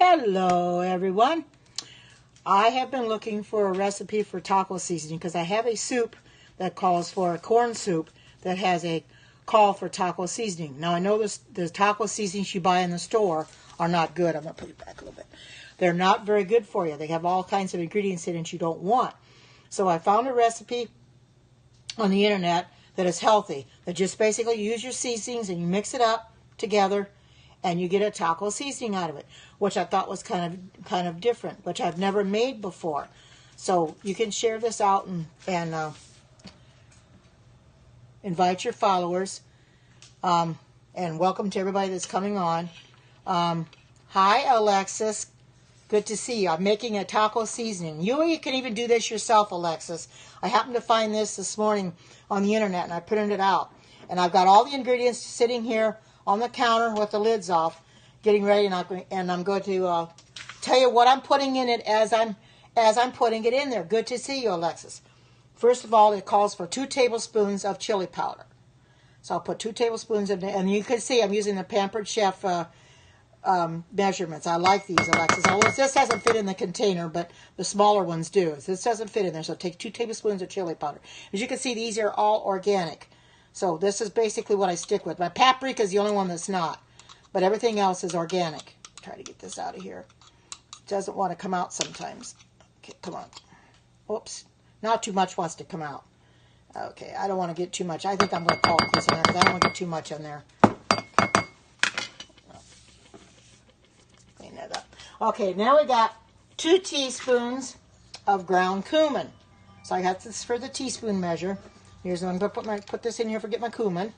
Hello everyone. I have been looking for a recipe for taco seasoning because I have a soup that calls for a corn soup that has a call for taco seasoning. Now I know the taco seasonings you buy in the store are not good. I'm going to put it back a little bit. They're not very good for you. They have all kinds of ingredients in it you don't want. So I found a recipe on the internet that is healthy, that just basically use your seasonings and you mix it up together and you get a taco seasoning out of it, which I thought was kind of different, which I've never made before. So you can share this out and invite your followers. And welcome to everybody that's coming on. Hi, Alexis. Good to see you. I'm making a taco seasoning. You can even do this yourself, Alexis. I happened to find this morning on the internet, and I printed it out. And I've got all the ingredients sitting here on the counter with the lids off, getting ready, and I'm going to tell you what I'm putting in it as I'm putting it in there. Good to see you, Alexis. First of all, it calls for 2 tablespoons of chili powder. So I'll put 2 tablespoons of, and you can see I'm using the Pampered Chef measurements. I like these, Alexis. Although this doesn't fit in the container, but the smaller ones do. This doesn't fit in there, so take 2 tablespoons of chili powder. As you can see, these are all organic. So this is basically what I stick with. My paprika is the only one that's not, but everything else is organic. Try to get this out of here. It doesn't want to come out sometimes. Okay, come on. Oops. Not too much wants to come out. Okay, I don't want to get too much. I think I'm going to call it this in there because I don't want to get too much in there. Clean that up. Okay, now we got 2 teaspoons of ground cumin. So I got this for the teaspoon measure. Here's one. I'm going to put this in here, forget my cumin.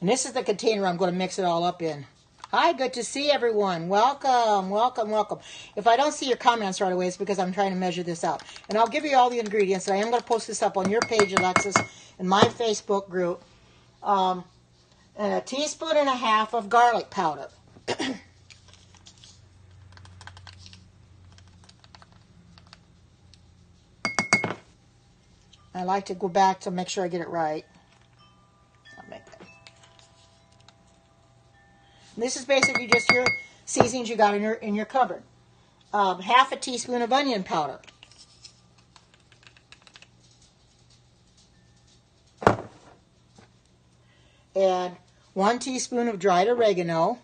And this is the container I'm going to mix it all up in. Hi, good to see everyone. Welcome, welcome, welcome. If I don't see your comments right away, it's because I'm trying to measure this out. And I'll give you all the ingredients. And I am going to post this up on your page, Alexis, in my Facebook group. And 1.5 teaspoons of garlic powder. I like to go back to make sure I get it right. I'll make that. And this is basically just your seasonings you got in your cupboard. 1/2 teaspoon of onion powder. And 1 teaspoon of dried oregano.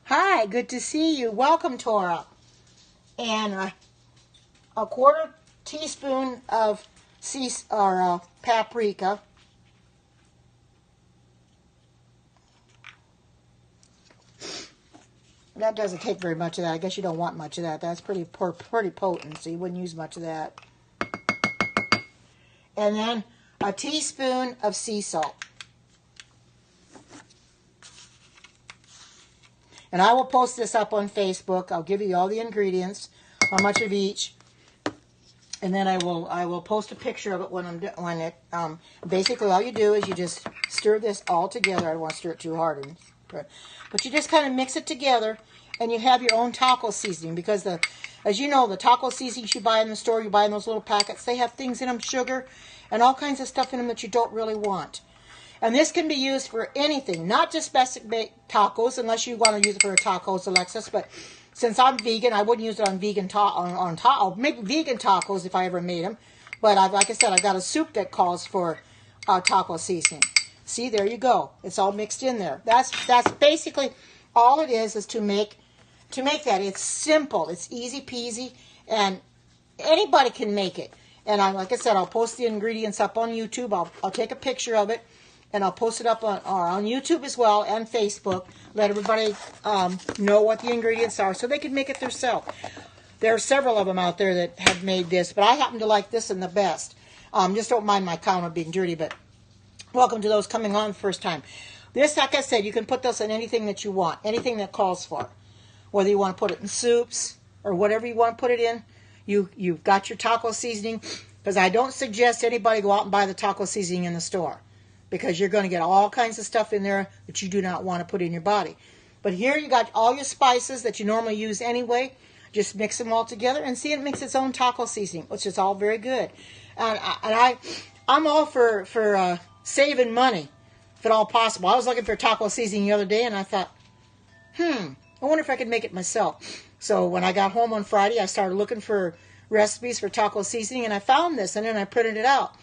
Hi, good to see you. Welcome, Tora. And a 1/4 teaspoon of paprika. That doesn't take very much of that. I guess you don't want much of that. That's pretty potent, so you wouldn't use much of that. And then 1 teaspoon of sea salt. And I will post this up on Facebook. I'll give you all the ingredients, how much of each, and then I will post a picture of it basically all you do is you just stir this all together. I don't want to stir it too hard, but you just kind of mix it together, and you have your own taco seasoning because as you know, the taco seasonings you buy in the store, you buy in those little packets, they have things in them, sugar, and all kinds of stuff in them that you don't really want. And this can be used for anything, not just basic baked tacos, unless you want to use it for tacos, Alexis. But since I'm vegan, I wouldn't use it on I'll make vegan tacos if I ever made them. But like I said, I've got a soup that calls for taco seasoning. See, there you go. It's all mixed in there. That's basically all it is to make that. It's simple. It's easy peasy, and anybody can make it. And like I said, I'll post the ingredients up on YouTube. I'll take a picture of it. And I'll post it up on YouTube as well and Facebook. Let everybody know what the ingredients are so they can make it themselves. There are several of them out there that have made this, but I happen to like this one the best. Just don't mind my counter being dirty, but welcome to those coming on first time. This, like I said, you can put this in anything that you want, anything that calls for. Whether you want to put it in soups or whatever you want to put it in, you've got your taco seasoning. Because I don't suggest anybody go out and buy the taco seasoning in the store, because you're going to get all kinds of stuff in there that you do not want to put in your body. But here you got all your spices that you normally use anyway. Just mix them all together and see it makes its own taco seasoning, which is all very good. I'm all for saving money, if at all possible. I was looking for taco seasoning the other day, and I thought, I wonder if I could make it myself. So when I got home on Friday, I started looking for recipes for taco seasoning, and I found this, and then I printed it out.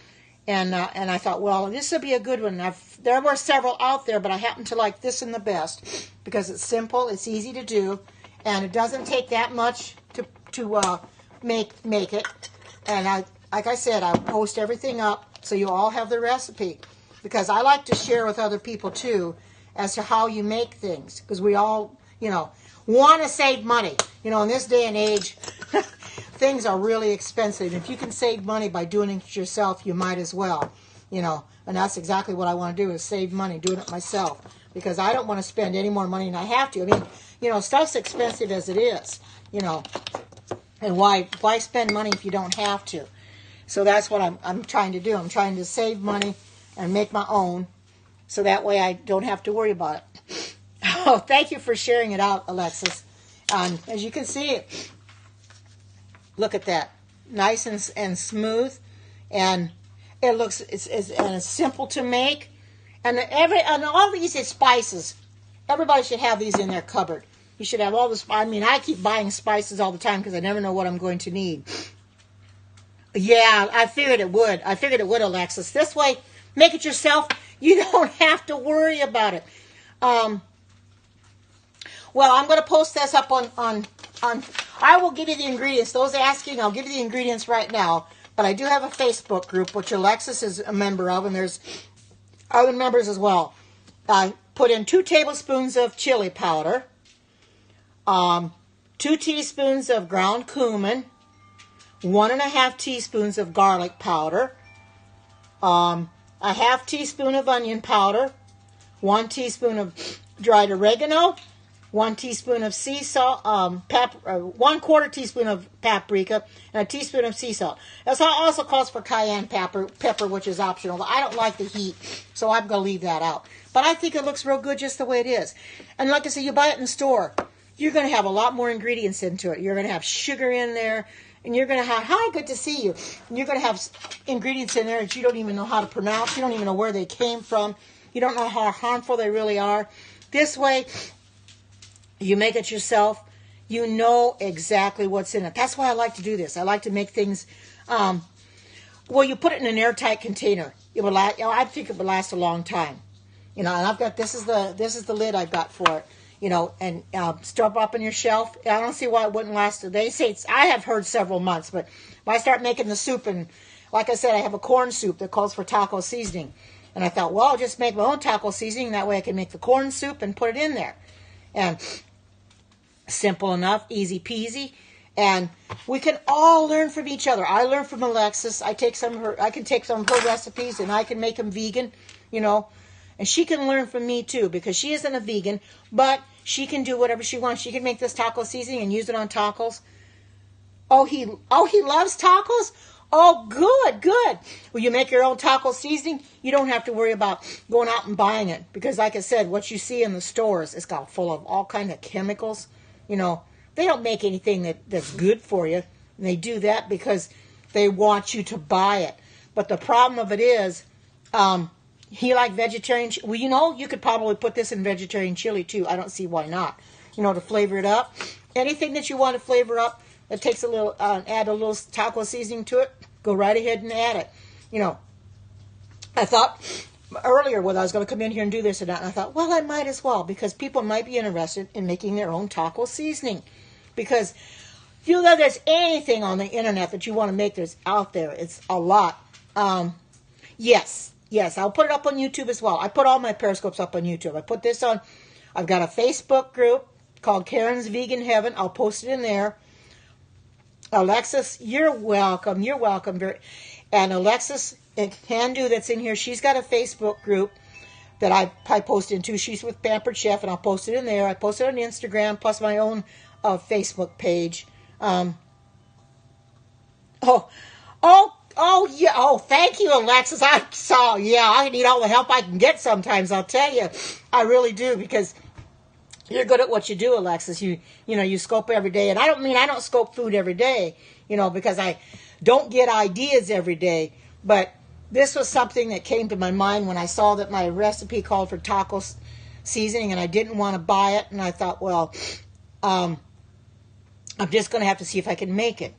And I thought, well, this would be a good one. There were several out there, but I happen to like this one the best because it's simple, it's easy to do, and it doesn't take that much to make it. And like I said, I post everything up so you all have the recipe, because I like to share with other people too as to how you make things, because we all, want to save money. In this day and age, things are really expensive. If you can save money by doing it yourself, you might as well, and that's exactly what I want to do, is save money doing it myself, because I don't want to spend any more money than I have to. I mean, stuff's expensive as it is, and why spend money if you don't have to? So that's what I'm trying to do. I'm trying to save money and make my own, so that way I don't have to worry about it. Oh, thank you for sharing it out, Alexis. As you can see, look at that, nice and smooth, and it looks it's simple to make, and all these spices. Everybody should have these in their cupboard. You should have all this. I mean, I keep buying spices all the time because I never know what I'm going to need. Yeah, I figured it would. Alexis. This way, make it yourself. You don't have to worry about it. Well, I'm going to post this up on. I will give you the ingredients. Those asking, I'll give you the ingredients right now. But I do have a Facebook group, which Alexis is a member of, and there's other members as well. I put in 2 tablespoons of chili powder, 2 teaspoons of ground cumin, 1.5 teaspoons of garlic powder, a half teaspoon of onion powder, 1 teaspoon of dried oregano, 1 teaspoon of sea salt, 1/4 teaspoon of paprika, and a teaspoon of sea salt. That also calls for cayenne pepper, which is optional. I don't like the heat, so I'm going to leave that out. But I think it looks real good just the way it is. And like I said, you buy it in the store, you're going to have a lot more ingredients into it. You're going to have sugar in there, and you're going to have, hi, good to see you. And you're going to have ingredients in there that you don't even know how to pronounce. You don't even know where they came from. You don't know how harmful they really are. This way, you make it yourself. You know exactly what's in it. That's why I like to do this. I like to make things. Well, you put it in an airtight container. It will last. I think it would last a long time. And I've got this is the lid I've got for it. And store up on your shelf. I don't see why it wouldn't last. They say I have heard several months, but when I start making the soup, and like I said, I have a corn soup that calls for taco seasoning, and I thought, well, I'll just make my own taco seasoning. That way, I can make the corn soup and put it in there. And simple enough, easy peasy, and we can all learn from each other. I learn from Alexis. I can take some of her recipes, and I can make them vegan, and she can learn from me too, because she isn't a vegan, but she can do whatever she wants. She can make this taco seasoning and use it on tacos. Oh, he loves tacos? Oh, good. Well, you make your own taco seasoning, you don't have to worry about going out and buying it, because like I said, what you see in the stores is got full of all kind of chemicals. They don't make anything that's good for you. And they do that because they want you to buy it. But the problem of it is, he like vegetarian. Well, you could probably put this in vegetarian chili too. I don't see why not. To flavor it up. Anything that you want to flavor up that takes a little, add a little taco seasoning to it, go right ahead and add it. I thought earlier when I was going to come in here and do this and that, and I thought, well, I might as well, because people might be interested in making their own taco seasoning. Because if you know there's anything on the internet that you want to make, there's out there. It's a lot. Yes, I'll put it up on YouTube as well. I put all my Periscopes up on YouTube. I put this on. I've got a Facebook group called Karen's Vegan Heaven. I'll post it in there. Alexis, you're welcome. And Alexis Handu that's in here, she's got a Facebook group that I post into. She's with Pampered Chef, and I'll post it in there. I post it on Instagram, plus my own Facebook page. Thank you, Alexis. I need all the help I can get sometimes, I'll tell you. I really do, because You're good at what you do, Alexis. You know, you scope every day. And I don't scope food every day, you know, because I don't get ideas every day. But this was something that came to my mind when I saw that my recipe called for taco seasoning and I didn't want to buy it. And I thought, well, I'm just going to have to see if I can make it.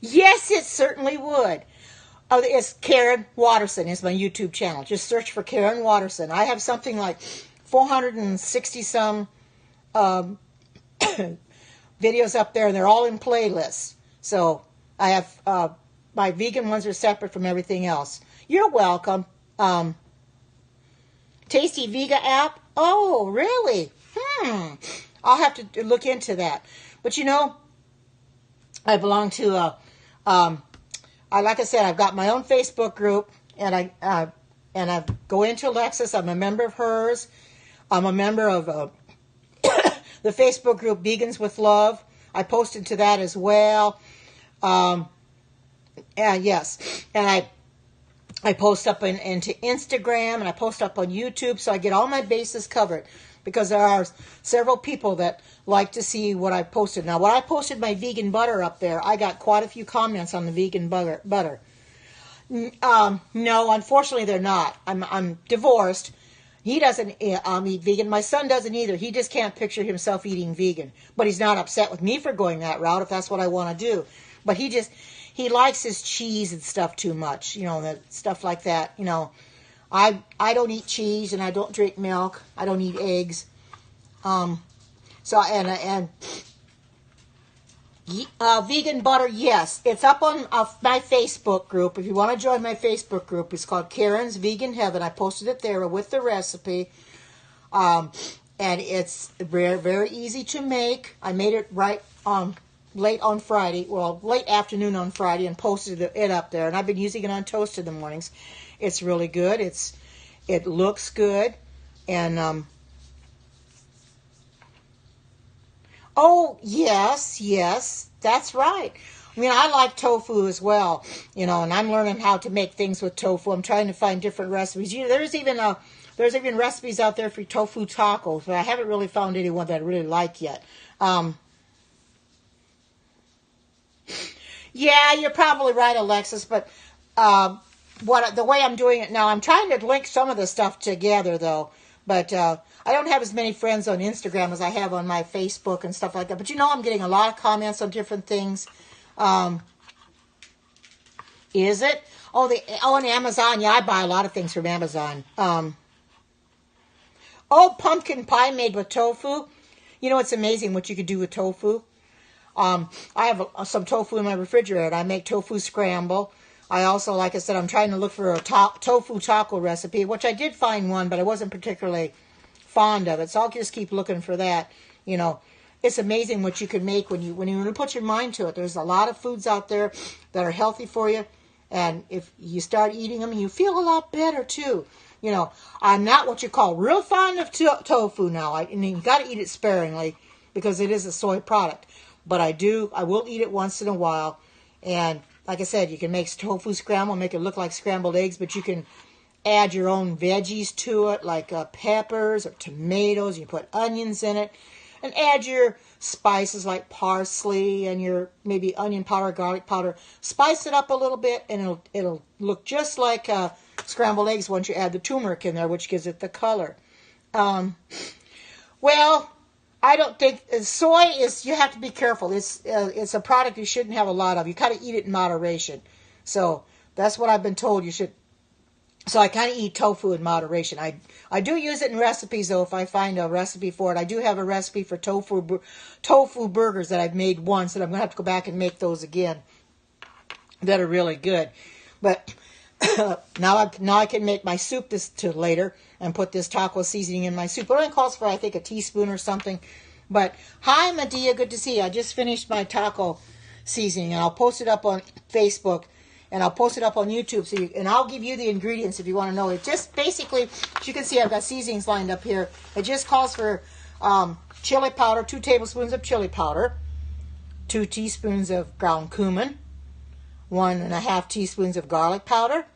Yes, it certainly would. Oh, it's Karen Watterson is my YouTube channel. Just search for Karen Watterson. I have something like 460 some videos up there, and they're all in playlists. So I have my vegan ones are separate from everything else. You're welcome. Tasty Vega app. Oh, really? I'll have to look into that. But you know, I belong to like I said, I've got my own Facebook group, and I go into Alexis. I'm a member of hers. I'm a member of the Facebook group Vegans with Love. I posted to that as well. And yes, and I post up into Instagram, and I post up on YouTube, so I get all my bases covered. Because there are several people that like to see what I posted. Now, when I posted my vegan butter up there, I got quite a few comments on the vegan butter. No, unfortunately, they're not. I'm divorced. He doesn't eat vegan. My son doesn't either. He just can't picture himself eating vegan. But he's not upset with me for going that route if that's what I want to do. But he likes his cheese and stuff too much. You know, the stuff like that. You know, I don't eat cheese and I don't drink milk. I don't eat eggs. Vegan butter, yes. It's up on my Facebook group. If you want to join my Facebook group, it's called Karen's Vegan Heaven. I posted it there with the recipe. And it's very, very easy to make. I made it late on Friday, late afternoon on Friday, and posted it up there. And I've been using it on toast in the mornings. It's really good. It looks good. And oh, yes, that's right. I mean, I like tofu as well, you know, and I'm learning how to make things with tofu. I'm trying to find different recipes. You know, there's even recipes out there for tofu tacos, but I haven't really found anyone that I really like yet. Yeah, you're probably right, Alexis, but the way I'm doing it now, I'm trying to link some of the stuff together, though. But I don't have as many friends on Instagram as I have on my Facebook and stuff like that. But you know, I'm getting a lot of comments on different things. Is it? On Amazon. Yeah, I buy a lot of things from Amazon. Pumpkin pie made with tofu. You know, it's amazing what you could do with tofu. I have some tofu in my refrigerator. I make tofu scramble. I also, like I said, I'm trying to look for a tofu taco recipe, which I did find one, but I wasn't particularly fond of it. So I'll just keep looking for that. You know, it's amazing what you can make when you put your mind to it. There's a lot of foods out there that are healthy for you, and if you start eating them, you feel a lot better too. You know, I'm not what you call real fond of tofu now. And you got to eat it sparingly because it is a soy product. But I will eat it once in a while. And like I said, you can make tofu scramble, make it look like scrambled eggs, but you can add your own veggies to it, like peppers or tomatoes. You put onions in it, and add your spices like parsley and your maybe onion powder, garlic powder. Spice it up a little bit, and it'll look just like scrambled eggs once you add the turmeric in there, which gives it the color. I don't think soy is. You have to be careful. It's a product you shouldn't have a lot of. You kind of eat it in moderation. So that's what I've been told. You should. So I kind of eat tofu in moderation. I do use it in recipes though. If I find a recipe for it, I do have a recipe for tofu burgers that I've made once, and I'm gonna have to go back and make those again. That are really good. But now I can make my soup later and put this taco seasoning in my soup. It only calls for, I think, a teaspoon or something. But hi, Medea, good to see you. I just finished my taco seasoning, and I'll post it up on Facebook, and I'll post it up on YouTube. And I'll give you the ingredients if you want to know. It just basically, as you can see, I've got seasonings lined up here. It just calls for chili powder, 2 tablespoons of chili powder, 2 teaspoons of ground cumin, 1.5 teaspoons of garlic powder,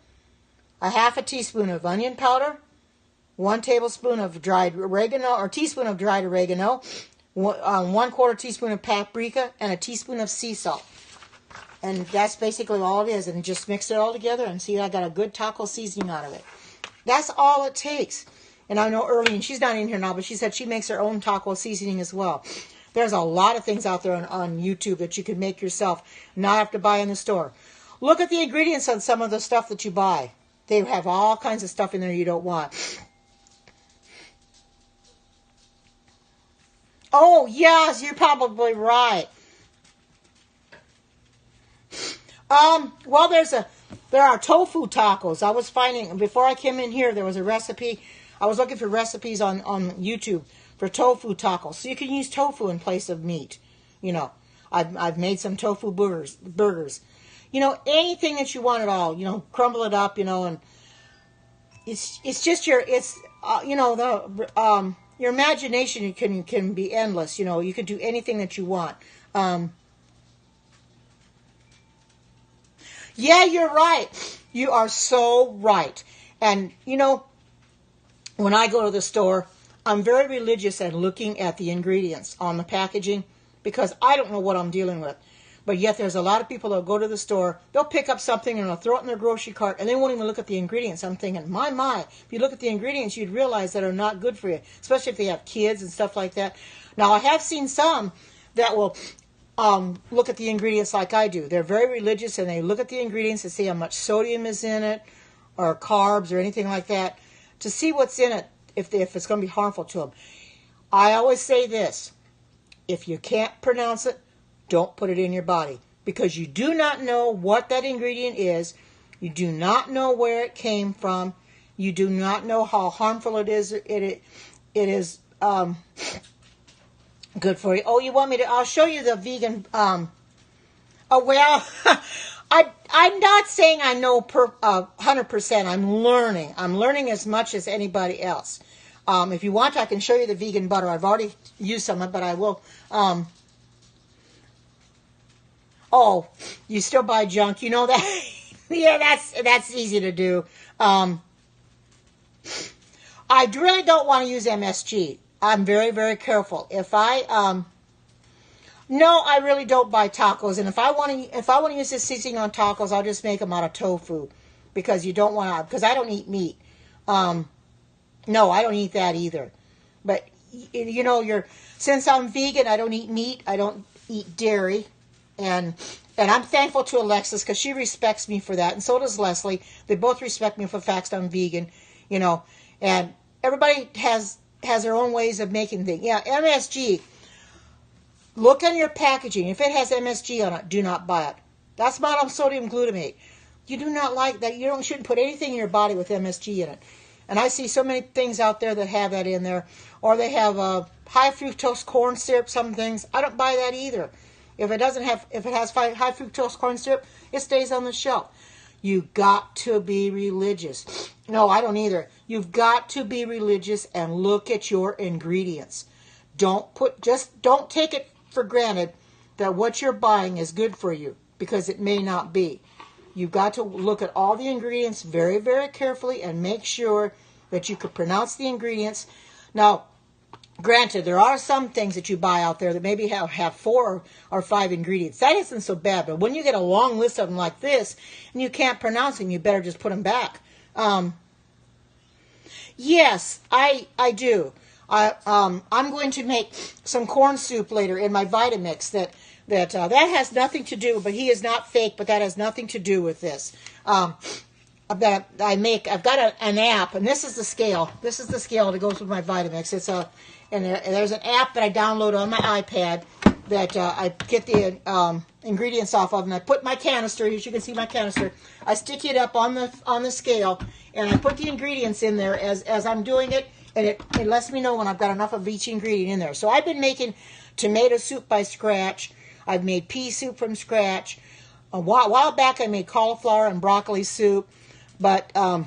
1/2 teaspoon of onion powder, 1 tablespoon of dried oregano, or teaspoon of dried oregano, 1/4 teaspoon of paprika, and a teaspoon of sea salt. And that's basically all it is. And just mix it all together and see, I got a good taco seasoning out of it. That's all it takes. And I know Early, and she's not in here now, but she said she makes her own taco seasoning as well. There's a lot of things out there on YouTube that you can make yourself, not have to buy in the store. Look at the ingredients on some of the stuff that you buy. They have all kinds of stuff in there you don't want. Oh, yes, you're probably right. Well, there are tofu tacos. I was finding, before I came in here, there was a recipe. I was looking for recipes on YouTube for tofu tacos. So you can use tofu in place of meat. You know, I've made some tofu burgers. You know, anything that you want at all. You know, crumble it up. You know, and it's just your your imagination can be endless. You know, you can do anything that you want. Yeah, you're right. You are so right. And, you know, when I go to the store, I'm very religious at looking at the ingredients on the packaging because I don't know what I'm dealing with. But yet there's a lot of people that go to the store, they'll pick up something and they'll throw it in their grocery cart and they won't even look at the ingredients. I'm thinking, my, if you look at the ingredients, you'd realize that are not good for you, especially if they have kids and stuff like that. Now, I have seen some that will look at the ingredients like I do. They're very religious and they look at the ingredients to see how much sodium is in it or carbs or anything like that to see what's in it if it's going to be harmful to them. I always say this, if you can't pronounce it, don't put it in your body because you do not know what that ingredient is. You do not know where it came from. You do not know how harmful it is. It is good for you. Oh, you want me to? I'll show you the vegan. Oh well, I'm not saying I know 100%. I'm learning. I'm learning as much as anybody else. If you want, I can show you the vegan butter. I've already used some of it, but I will. Oh, you still buy junk? You know that? Yeah, that's easy to do. I really don't want to use MSG. I'm very, very careful. If I no, I really don't buy tacos. And if I want to use this seasoning on tacos, I'll just make them out of tofu because you don't want to. Because I don't eat meat. No, I don't eat that either. But you know, since I'm vegan, I don't eat meat. I don't eat dairy. And I'm thankful to Alexis because she respects me for that, and so does Leslie. They both respect me for the fact I'm vegan, you know. And everybody has their own ways of making things. Yeah, MSG. Look on your packaging. If it has MSG on it, do not buy it. That's monosodium glutamate. You do not like that. You shouldn't put anything in your body with MSG in it. And I see so many things out there that have that in there, or they have high fructose corn syrup. Some things I don't buy that either. If it has high fructose corn syrup, it stays on the shelf. You got to be religious. No, I don't either. You've got to be religious and look at your ingredients. Don't take it for granted that what you're buying is good for you because it may not be. You've got to look at all the ingredients very, very carefully and make sure that you can pronounce the ingredients. Now, granted, there are some things that you buy out there that maybe have 4 or 5 ingredients. That isn't so bad, but when you get a long list of them like this and you can't pronounce them, you better just put them back. Yes, I do. I'm going to make some corn soup later in my Vitamix that has nothing to do, but he is not fake, but that has nothing to do with this. That I've got an app, and this is the scale. This is the scale that goes with my Vitamix. And there's an app that I download on my iPad that I get the ingredients off of, and I put my canister. As you can see, my canister. I stick it up on the scale, and I put the ingredients in there as I'm doing it, and it lets me know when I've got enough of each ingredient in there. So I've been making tomato soup by scratch. I've made pea soup from scratch. A while back, I made cauliflower and broccoli soup, but I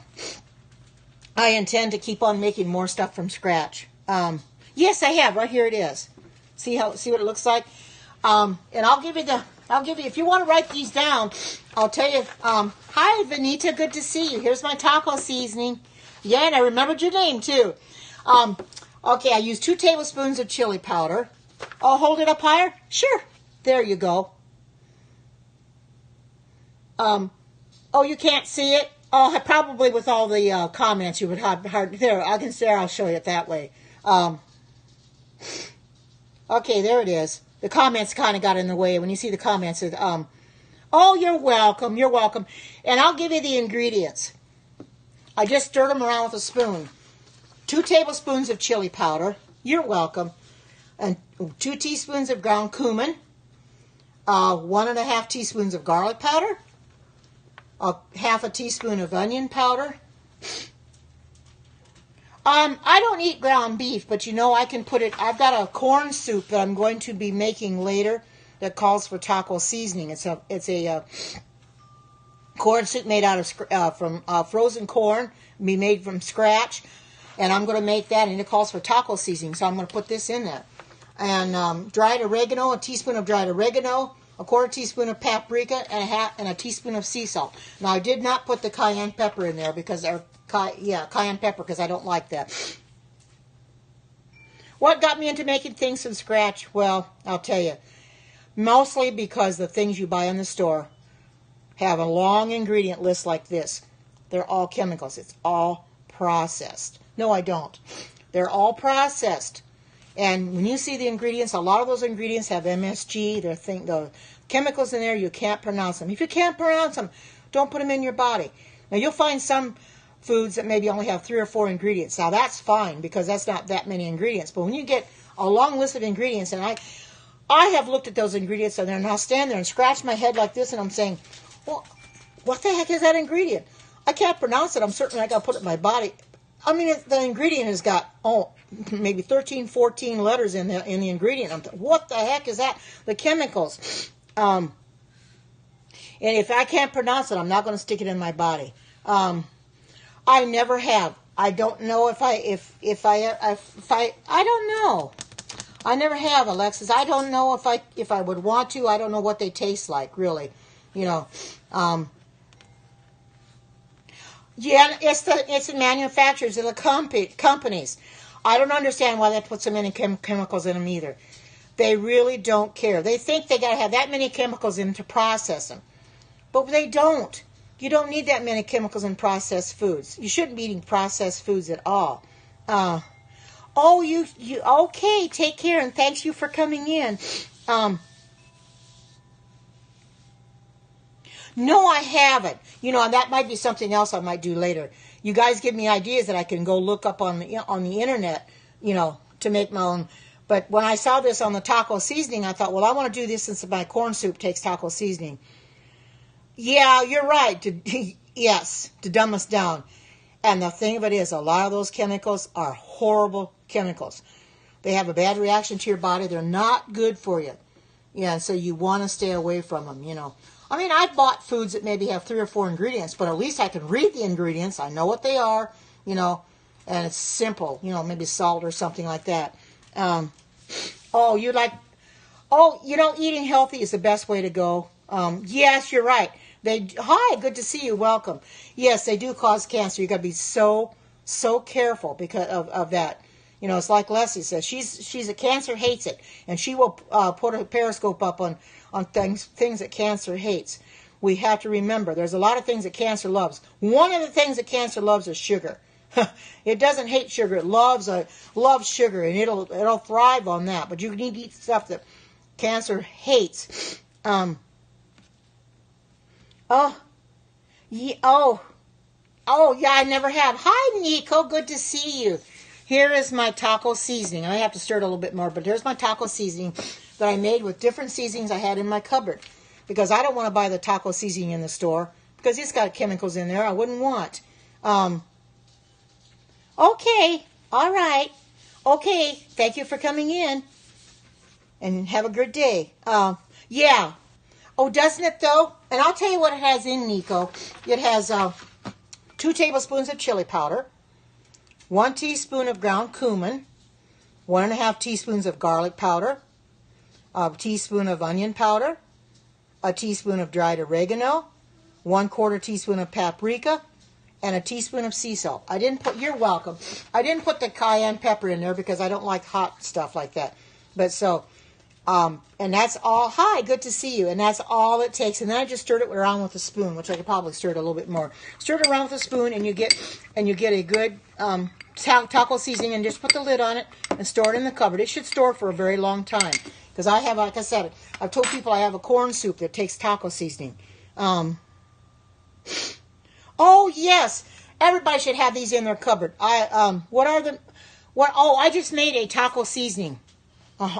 intend to keep on making more stuff from scratch. Yes, I have. Right here it is. See what it looks like? And I'll give you, if you want to write these down, I'll tell you, hi, Vanita, good to see you. Here's my taco seasoning. Yeah, and I remembered your name, too. Okay, I used 2 tablespoons of chili powder. Oh, hold it up higher? Sure. There you go. Oh, you can't see it? Oh, probably with all the comments you would have hard. There, I can say I'll show you it that way. Okay, there it is. The comments kind of got in the way. When you see the comments, it, oh, you're welcome. You're welcome. And I'll give you the ingredients. I just stirred them around with a spoon. 2 tablespoons of chili powder. You're welcome. And 2 teaspoons of ground cumin. 1.5 teaspoons of garlic powder. 1/2 teaspoon of onion powder. I don't eat ground beef, but you know I can put it. I've got a corn soup that I'm going to be making later that calls for taco seasoning. It's a corn soup made out of from frozen corn, be made from scratch, and I'm going to make that, and it calls for taco seasoning. So I'm going to put this in there, and dried oregano, a teaspoon of dried oregano. 1/4 teaspoon of paprika and a teaspoon of sea salt. Now I did not put the cayenne pepper in there because cayenne pepper because I don't like that. What got me into making things from scratch? Well, I'll tell you. Mostly because the things you buy in the store have a long ingredient list like this. They're all chemicals. It's all processed. No, I don't. They're all processed. And when you see the ingredients, a lot of those ingredients have MSG. The chemicals in there, you can't pronounce them. If you can't pronounce them, don't put them in your body. Now, you'll find some foods that maybe only have 3 or 4 ingredients. Now, that's fine because that's not that many ingredients. But when you get a long list of ingredients, and I have looked at those ingredients, and then I'll stand there and scratch my head like this, and I'm saying, well, what the heck is that ingredient? I can't pronounce it. I'm certain I got to put it in my body. I mean, the ingredient has got, maybe 13, 14 letters in the ingredient. I'm thinking, what the heck is that? The chemicals. And if I can't pronounce it, I'm not going to stick it in my body. I never have. I don't know if I don't know. I never have, Alexis. I don't know if I would want to. I don't know what they taste like, really. You know. Yeah, it's the manufacturers and the companies. I don't understand why they put so many chemicals in them either. They really don't care. They think they got to have that many chemicals in to process them. But they don't. You don't need that many chemicals in processed foods. You shouldn't be eating processed foods at all. You okay, take care, and thanks you for coming in. No, I haven't. You know, and that might be something else I might do later. You guys give me ideas that I can go look up on the internet, you know, to make my own. But when I saw this on the taco seasoning, I thought, well, I want to do this since my corn soup takes taco seasoning. Yeah, you're right. Yes, to dumb us down. And the thing of it is, a lot of those chemicals are horrible chemicals. They have a bad reaction to your body. They're not good for you. Yeah, so you want to stay away from them, you know. I mean, I've bought foods that maybe have 3 or 4 ingredients, but at least I can read the ingredients. I know what they are, you know, and it's simple, you know, maybe salt or something like that. You know, eating healthy is the best way to go. Yes, you're right. Hi, good to see you. Welcome. Yes, they do cause cancer. You got to be so careful because of that. You know, it's like Leslie says. She's a cancer hates it, and she will put a periscope up on things that cancer hates. We have to remember there's a lot of things that cancer loves. One of the things that cancer loves is sugar. It doesn't hate sugar. It loves sugar, and it'll thrive on that. But you need to eat stuff that cancer hates. Yeah, I never have. Hi, Nico. Good to see you. Here is my taco seasoning. I have to stir it a little bit more, but here's my taco seasoning that I made with different seasonings I had in my cupboard. Because I don't want to buy the taco seasoning in the store because it's got chemicals in there I wouldn't want. Okay. All right. Okay. Thank you for coming in. And have a good day. Yeah. Oh, doesn't it though? And I'll tell you what it has in, Nico. It has 2 tablespoons of chili powder, 1 teaspoon of ground cumin, 1.5 teaspoons of garlic powder, a teaspoon of onion powder, a teaspoon of dried oregano, 1/4 teaspoon of paprika, and a teaspoon of sea salt. I didn't put, you're welcome. I didn't put the cayenne pepper in there because I don't like hot stuff like that. But so, and that's all. Hi, good to see you. And that's all it takes. And then I just stirred it around with a spoon, which I could probably stir it a little bit more. Stir it around with a spoon, and you get a good taco seasoning, and just put the lid on it and store it in the cupboard. It should store for a very long time because I have, like I said, I've told people I have a corn soup that takes taco seasoning. Oh yes, everybody should have these in their cupboard. I just made a taco seasoning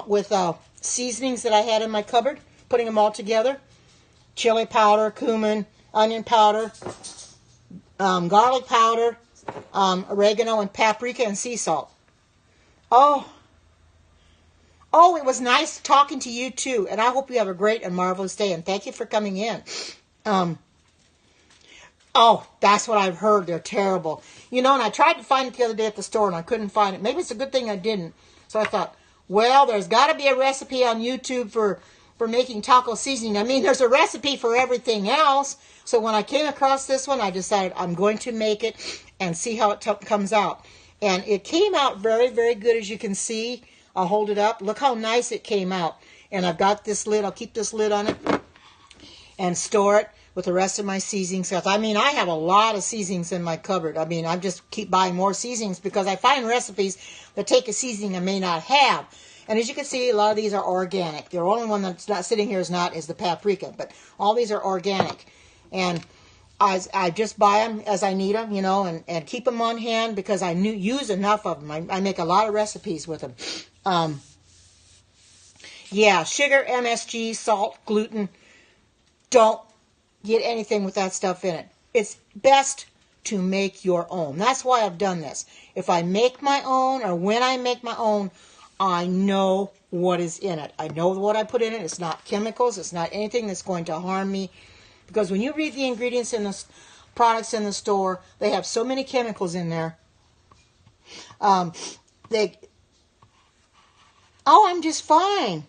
with seasonings that I had in my cupboard, putting them all together. Chili powder, cumin, onion powder, garlic powder, oregano and paprika and sea salt. Oh, it was nice talking to you too, and I hope you have a great and marvelous day, and thank you for coming in. Oh, that's what I've heard. They're terrible. You know, and I tried to find it the other day at the store, and I couldn't find it. Maybe it's a good thing I didn't. So I thought, well, there's got to be a recipe on YouTube for making taco seasoning. I mean, there's a recipe for everything else. So when I came across this one, I decided I'm going to make it and see how it comes out. And it came out very, very good, as you can see. I'll hold it up. Look how nice it came out. And I've got this lid. I'll keep this lid on it and store it with the rest of my seasonings. I mean, I have a lot of seasonings in my cupboard. I mean, I just keep buying more seasonings because I find recipes that take a seasoning I may not have. And as you can see, a lot of these are organic. The only one that's not sitting here is the paprika, but all these are organic. And I just buy them as I need them, you know, and keep them on hand because I use enough of them. I make a lot of recipes with them. Yeah, sugar, MSG, salt, gluten. Don't get anything with that stuff in it. It's best to make your own. That's why I've done this. If I make my own, or when I make my own, I know what is in it. I know what I put in it. It's not chemicals. It's not anything that's going to harm me. Because when you read the ingredients in the products in the store, they have so many chemicals in there. Oh, I'm just fine.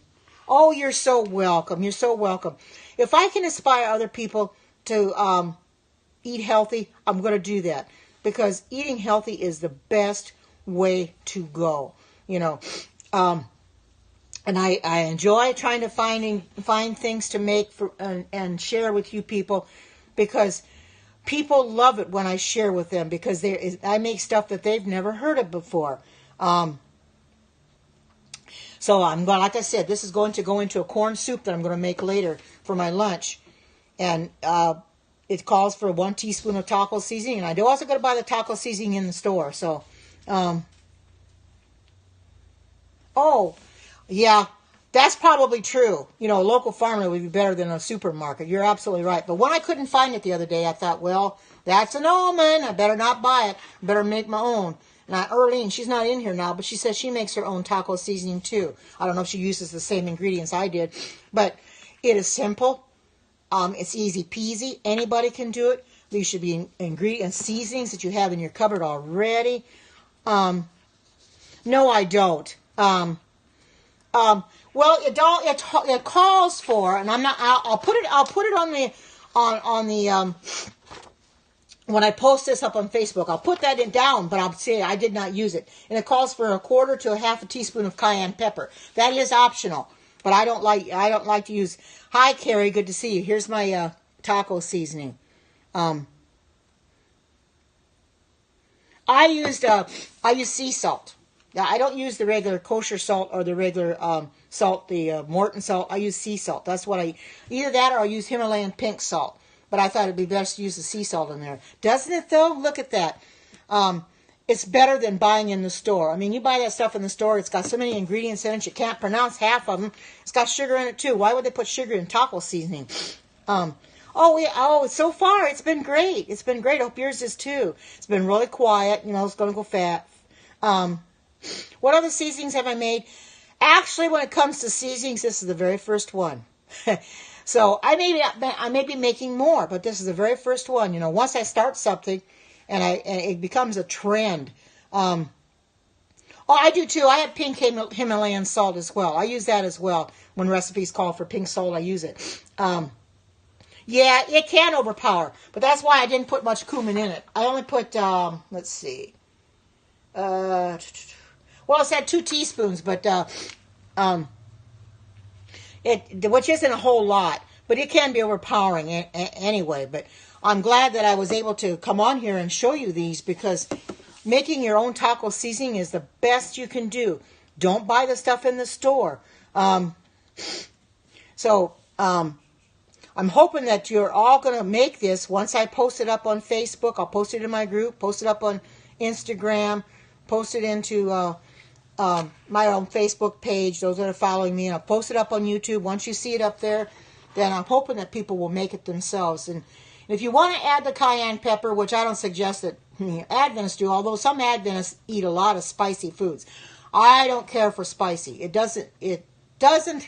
Oh, you're so welcome. You're so welcome. If I can inspire other people to eat healthy, I'm going to do that. Because eating healthy is the best way to go. You know, and I enjoy trying to find things to make and share with you people, because people love it when I share with them, because I make stuff that they've never heard of before. So I'm going, like I said, this is going to go into a corn soup that I'm going to make later for my lunch, and it calls for 1 teaspoon of taco seasoning, and I do also go to buy the taco seasoning in the store. So, oh, yeah, that's probably true. You know, a local farmer would be better than a supermarket. You're absolutely right. But when I couldn't find it the other day, I thought, well, that's an omen. I better not buy it. I better make my own. And Earlene, she's not in here now, but she says she makes her own taco seasoning too. I don't know if she uses the same ingredients I did, but it is simple. It's easy peasy. Anybody can do it. These should be ingredients, seasonings that you have in your cupboard already. No, I don't. Well, it calls for, and I'm not. I'll put it on the when I post this up on Facebook. I'll put that down, but I'll say I did not use it. And it calls for 1/4 to 1/2 teaspoon of cayenne pepper. That is optional, but I don't like to use. Hi, Carrie. Good to see you. Here's my taco seasoning. I use sea salt. Now, I don't use the regular kosher salt or the regular salt, the Morton salt. I use sea salt. That's what either that or I use Himalayan pink salt. But I thought it'd be best to use the sea salt in there. Doesn't it though? Look at that. It's better than buying in the store. I mean, you buy that stuff in the store, it's got so many ingredients in it, you can't pronounce half of them. It's got sugar in it too. Why would they put sugar in taco seasoning? So far it's been great. It's been great. I hope yours is too. It's been really quiet. You know, it's going to go fat. What other seasonings have I made? Actually, when it comes to seasonings, this is the very first one. So I may be making more, but this is the very first one. You know, once I start something, and it becomes a trend. I do too. I have pink Himalayan salt as well. I use that as well. When recipes call for pink salt, I use it. Yeah, it can overpower, but that's why I didn't put much cumin in it. I only put, let's see, well, it said 2 teaspoons, but which isn't a whole lot, but it can be overpowering anyway. But I'm glad that I was able to come on here and show you these, because making your own taco seasoning is the best you can do. Don't buy the stuff in the store. I'm hoping that you're all going to make this. Once I post it up on Facebook, I'll post it in my group, post it up on Instagram, post it into my own Facebook page, those that are following me, and I'll post it up on YouTube. Once you see it up there, then I'm hoping that people will make it themselves. And if you want to add the cayenne pepper, which I don't suggest that Adventists do, although some Adventists eat a lot of spicy foods. I don't care for spicy. It doesn't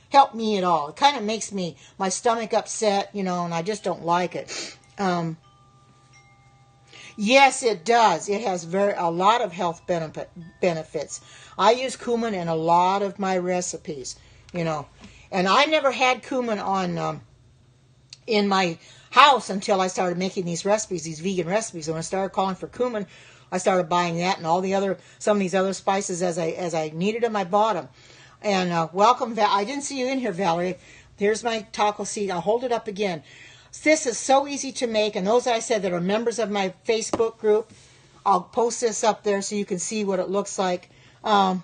help me at all. It kind of makes my stomach upset, and I just don't like it. Yes, it does. It has a lot of health benefits. I use cumin in a lot of my recipes, and I never had cumin on in my house until I started making these recipes, these vegan recipes. When I started calling for cumin, I started buying that and some of these other spices as I needed them. I bought them. And welcome, I didn't see you in here, Valerie. Here's my taco seed. I'll hold it up again. This is so easy to make, and those I said that are members of my Facebook group, I'll post this up there so you can see what it looks like. I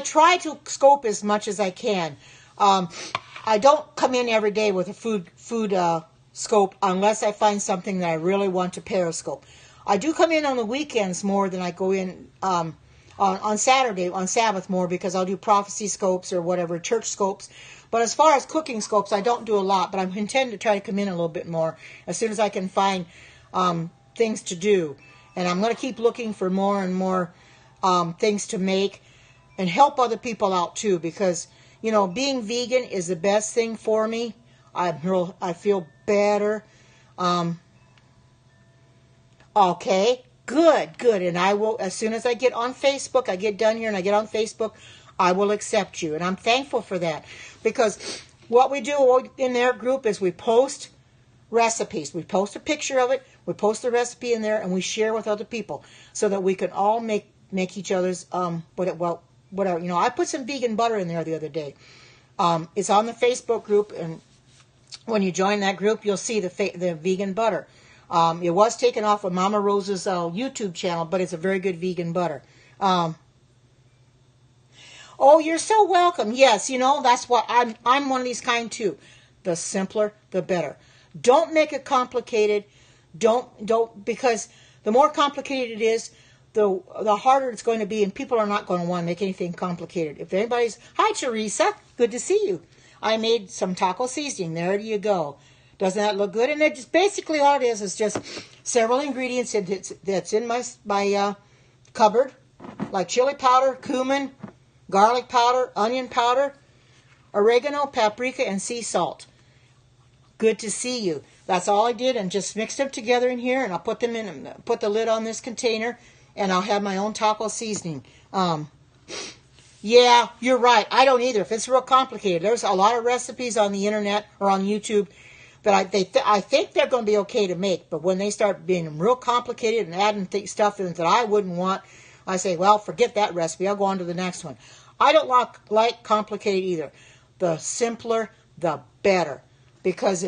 try to scope as much as I can. I don't come in every day with a food scope unless I find something that I really want to periscope. I do come in on the weekends more than I go in on Sabbath more, because I'll do prophecy scopes or whatever, church scopes. But as far as cooking scopes, I don't do a lot, but I intend to try to come in a little bit more as soon as I can find things to do. And I'm going to keep looking for more and more things to make and help other people out too, because, being vegan is the best thing for me. I feel better. Okay. Good. And I will, as soon as I get on Facebook, I get done here and I get on Facebook, I will accept you. And I'm thankful for that, because what we do in their group is we post recipes. We post a picture of it, we post the recipe in there, and we share with other people so that we can all make each other's, whatever. I put some vegan butter in there the other day. It's on the Facebook group, and when you join that group, you'll see the vegan butter. It was taken off of Mama Rose's YouTube channel, but it's a very good vegan butter. Oh, you're so welcome. Yes, that's what I'm one of these kind too. The simpler, the better. Don't make it complicated. Don't, because the more complicated it is, the harder it's going to be, and people are not going to want to make anything complicated. If anybody's, hi Teresa, good to see you. I made some taco seasoning. There you go. Doesn't that look good? And it just basically all it is just several ingredients that's in my cupboard, like chili powder, cumin, garlic powder, onion powder, oregano, paprika, and sea salt. Good to see you. That's all I did, and just mixed them together in here, and I'll put them in, put the lid on this container, and I'll have my own taco seasoning. Yeah, you're right. I don't either. If it's real complicated, there's a lot of recipes on the internet or on YouTube that I think they're going to be okay to make, but when they start being real complicated and adding stuff in that I wouldn't want, I say, well, forget that recipe. I'll go on to the next one. I don't like complicated either. The simpler, the better, because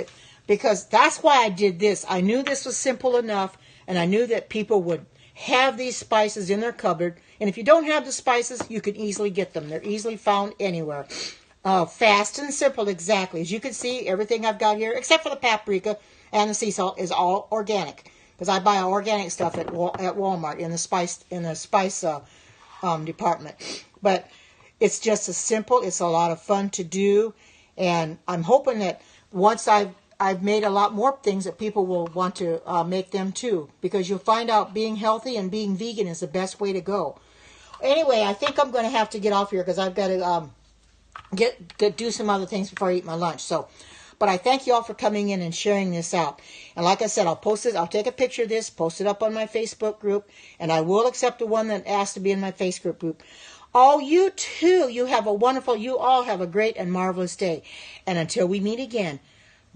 that's why I did this. I knew this was simple enough, and I knew that people would have these spices in their cupboard. And if you don't have the spices, you can easily get them. They're easily found anywhere. Fast and simple, exactly. As you can see, everything I've got here, except for the paprika and the sea salt, is all organic. Because I buy organic stuff at Walmart in the spice department. But it's just as simple. It's a lot of fun to do, and I'm hoping that once I've made a lot more things, that people will want to make them too. Because you'll find out being healthy and being vegan is the best way to go. Anyway, I think I'm going to have to get off here because I've got to do some other things before I eat my lunch. But I thank you all for coming in and sharing this out. And like I said, I'll post this. I'll take a picture of this, post it up on my Facebook group, and I will accept the one that asks to be in my Facebook group. Oh, you too. You all have a great and marvelous day. And until we meet again,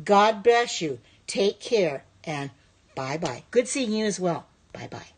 God bless you. Take care, and bye-bye. Good seeing you as well. Bye-bye.